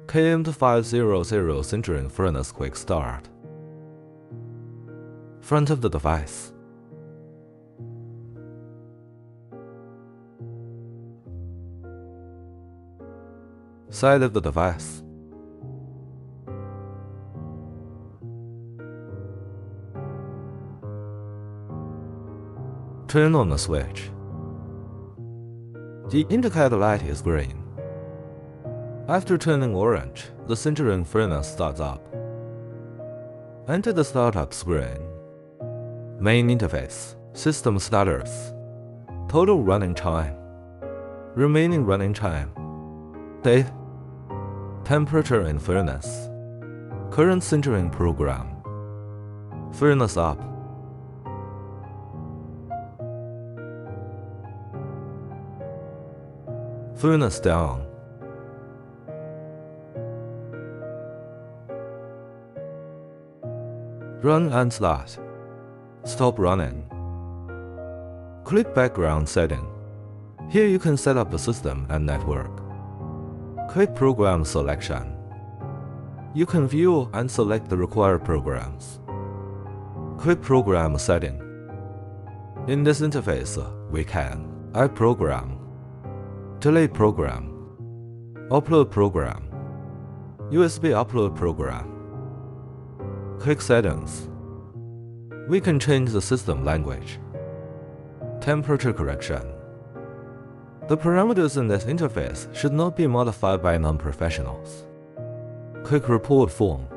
KM2500 Sintering furnace quick start. Front of the device. Side of the device. Turn on the switch. The indicator light is green. After turning orange, the sintering furnace starts up. Enter the startup screen. Main interface, system status, total running time, remaining running time, date, temperature in furnace, current sintering program, furnace up. Furnace down. Run and start. Stop running. Click Background Setting. Here you can set up the system and network. Click Program Selection. You can view and select the required programs. Click Program Setting. In this interface, we can add program, delete program, upload program, USB upload program. Click Settings. We can change the system language. Temperature correction. The parameters in this interface should not be modified by non-professionals. Click Report Form.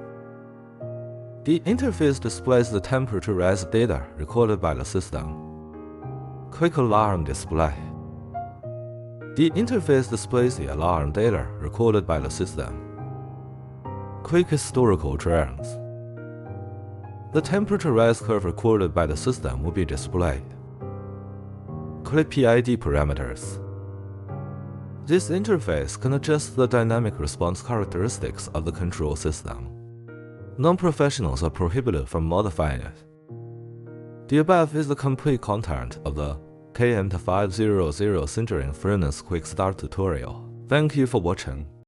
The interface displays the temperature as data recorded by the system. Click Alarm Display. The interface displays the alarm data recorded by the system. Click Historical Trends. The temperature rise curve recorded by the system will be displayed. Click PID parameters. This interface can adjust the dynamic response characteristics of the control system. Non-professionals are prohibited from modifying it. The above is the complete content of the KM2500 Sintering Furnace Quick Start tutorial. Thank you for watching.